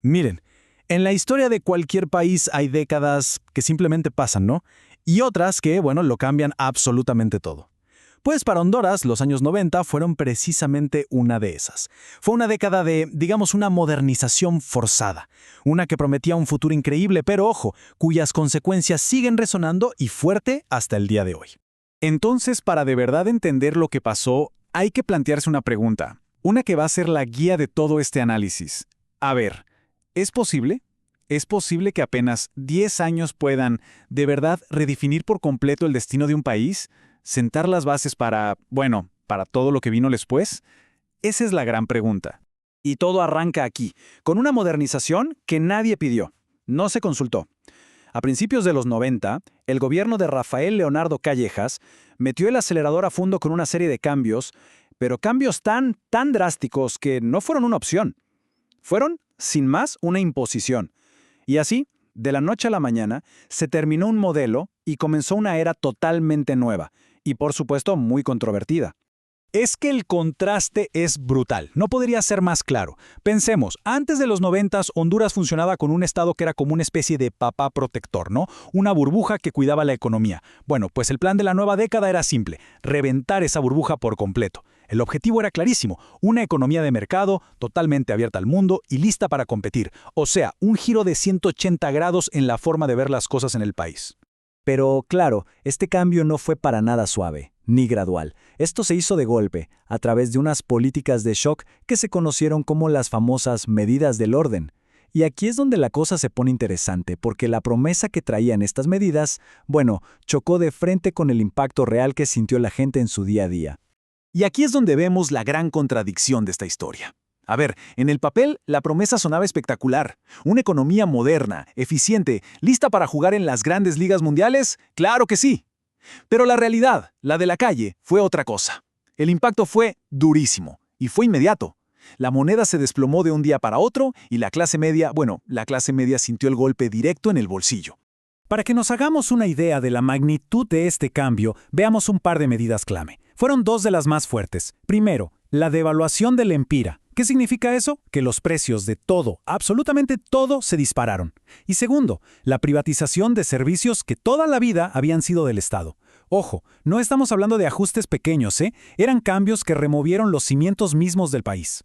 Miren, en la historia de cualquier país hay décadas que simplemente pasan, ¿no? Y otras que, bueno, lo cambian absolutamente todo. Pues para Honduras, los años 90 fueron precisamente una de esas. Fue una década de, digamos, una modernización forzada. Una que prometía un futuro increíble, pero ojo, cuyas consecuencias siguen resonando y fuerte hasta el día de hoy. Entonces, para de verdad entender lo que pasó, hay que plantearse una pregunta, una que va a ser la guía de todo este análisis. A ver, ¿es posible? ¿Es posible que apenas 10 años puedan, de verdad, redefinir por completo el destino de un país? ¿Sentar las bases para, bueno, para todo lo que vino después? Esa es la gran pregunta. Y todo arranca aquí, con una modernización que nadie pidió. No se consultó. A principios de los 90, el gobierno de Rafael Leonardo Callejas metió el acelerador a fondo con una serie de cambios, pero cambios tan drásticos que no fueron una opción. Fueron, sin más, una imposición. Y así, de la noche a la mañana, se terminó un modelo y comenzó una era totalmente nueva, y por supuesto muy controvertida. Es que el contraste es brutal, no podría ser más claro. Pensemos, antes de los 90, Honduras funcionaba con un estado que era como una especie de papá protector, ¿no? Una burbuja que cuidaba la economía. Bueno, pues el plan de la nueva década era simple, reventar esa burbuja por completo. El objetivo era clarísimo, una economía de mercado, totalmente abierta al mundo y lista para competir. O sea, un giro de 180 grados en la forma de ver las cosas en el país. Pero claro, este cambio no fue para nada suave, ni gradual. Esto se hizo de golpe, a través de unas políticas de shock que se conocieron como las famosas medidas del orden. Y aquí es donde la cosa se pone interesante, porque la promesa que traían estas medidas, bueno, chocó de frente con el impacto real que sintió la gente en su día a día. Y aquí es donde vemos la gran contradicción de esta historia. A ver, en el papel la promesa sonaba espectacular. Una economía moderna, eficiente, lista para jugar en las grandes ligas mundiales, claro que sí. Pero la realidad, la de la calle, fue otra cosa. El impacto fue durísimo y fue inmediato. La moneda se desplomó de un día para otro y la clase media sintió el golpe directo en el bolsillo. Para que nos hagamos una idea de la magnitud de este cambio, veamos un par de medidas clave. Fueron dos de las más fuertes. Primero, la devaluación del empira. ¿Qué significa eso? Que los precios de todo, absolutamente todo, se dispararon. Y segundo, la privatización de servicios que toda la vida habían sido del Estado. Ojo, no estamos hablando de ajustes pequeños, ¿eh? Eran cambios que removieron los cimientos mismos del país.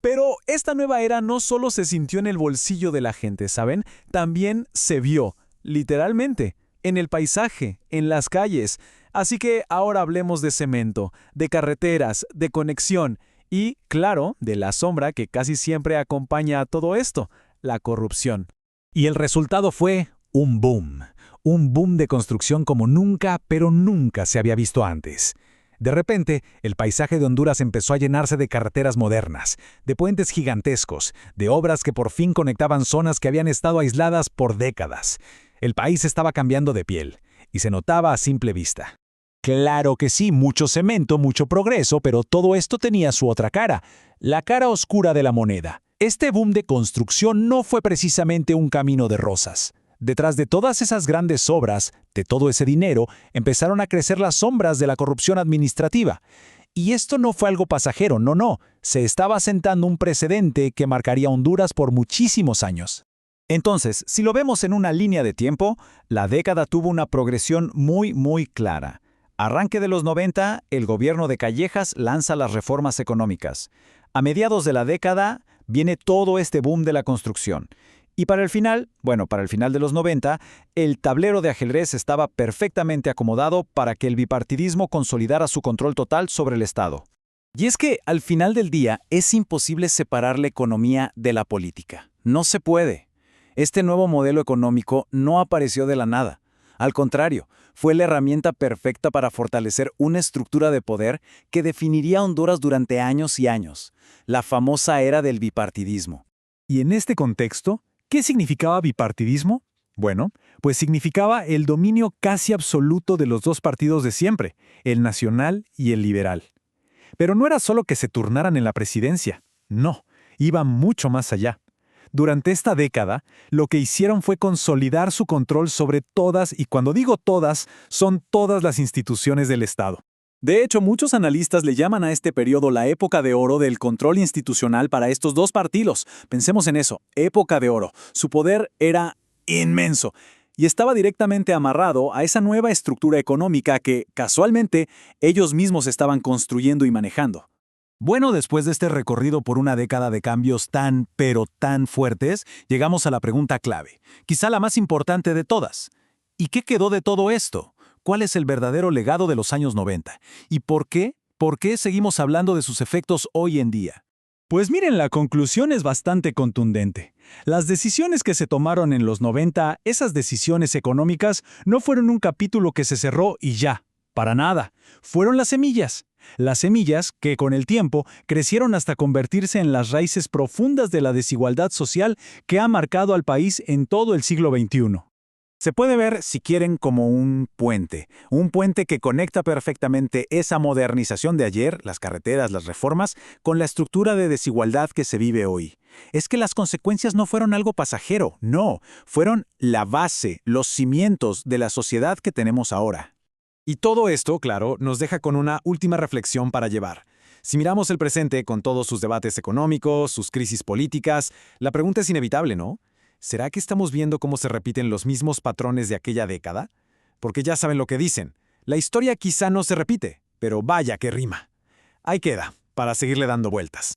Pero esta nueva era no solo se sintió en el bolsillo de la gente, ¿saben? También se vio, literalmente, en el paisaje, en las calles. Así que ahora hablemos de cemento, de carreteras, de conexión y, claro, de la sombra que casi siempre acompaña a todo esto, la corrupción. Y el resultado fue un boom de construcción como nunca, pero nunca se había visto antes. De repente, el paisaje de Honduras empezó a llenarse de carreteras modernas, de puentes gigantescos, de obras que por fin conectaban zonas que habían estado aisladas por décadas. El país estaba cambiando de piel, y se notaba a simple vista. Claro que sí, mucho cemento, mucho progreso, pero todo esto tenía su otra cara, la cara oscura de la moneda. Este boom de construcción no fue precisamente un camino de rosas. Detrás de todas esas grandes obras, de todo ese dinero, empezaron a crecer las sombras de la corrupción administrativa. Y esto no fue algo pasajero, no, se estaba sentando un precedente que marcaría Honduras por muchísimos años. Entonces, si lo vemos en una línea de tiempo, la década tuvo una progresión muy clara. Arranque de los 90, el gobierno de Callejas lanza las reformas económicas. A mediados de la década, viene todo este boom de la construcción. Y para el final de los 90, el tablero de ajedrez estaba perfectamente acomodado para que el bipartidismo consolidara su control total sobre el Estado. Y es que, al final del día, es imposible separar la economía de la política. No se puede. Este nuevo modelo económico no apareció de la nada. Al contrario, fue la herramienta perfecta para fortalecer una estructura de poder que definiría a Honduras durante años y años, la famosa era del bipartidismo. Y en este contexto, ¿qué significaba bipartidismo? Bueno, pues significaba el dominio casi absoluto de los dos partidos de siempre, el nacional y el liberal. Pero no era solo que se turnaran en la presidencia, no, iba mucho más allá. Durante esta década, lo que hicieron fue consolidar su control sobre todas, y cuando digo todas, son todas las instituciones del Estado. De hecho, muchos analistas le llaman a este periodo la época de oro del control institucional para estos dos partidos. Pensemos en eso, época de oro. Su poder era inmenso y estaba directamente amarrado a esa nueva estructura económica que, casualmente, ellos mismos estaban construyendo y manejando. Bueno, después de este recorrido por una década de cambios tan, pero tan fuertes, llegamos a la pregunta clave, quizá la más importante de todas. ¿Y qué quedó de todo esto? ¿Cuál es el verdadero legado de los años 90? ¿Y por qué? ¿Por qué seguimos hablando de sus efectos hoy en día? Pues miren, la conclusión es bastante contundente. Las decisiones que se tomaron en los 90, esas decisiones económicas, no fueron un capítulo que se cerró y ya. Para nada. Fueron las semillas. Las semillas que con el tiempo crecieron hasta convertirse en las raíces profundas de la desigualdad social que ha marcado al país en todo el siglo XXI. Se puede ver, si quieren, como un puente que conecta perfectamente esa modernización de ayer, las carreteras, las reformas, con la estructura de desigualdad que se vive hoy. Es que las consecuencias no fueron algo pasajero, no, fueron la base, los cimientos de la sociedad que tenemos ahora. Y todo esto, claro, nos deja con una última reflexión para llevar. Si miramos el presente con todos sus debates económicos, sus crisis políticas, la pregunta es inevitable, ¿no? ¿Será que estamos viendo cómo se repiten los mismos patrones de aquella década? Porque ya saben lo que dicen. La historia quizá no se repite, pero vaya que rima. Ahí queda, para seguirle dando vueltas.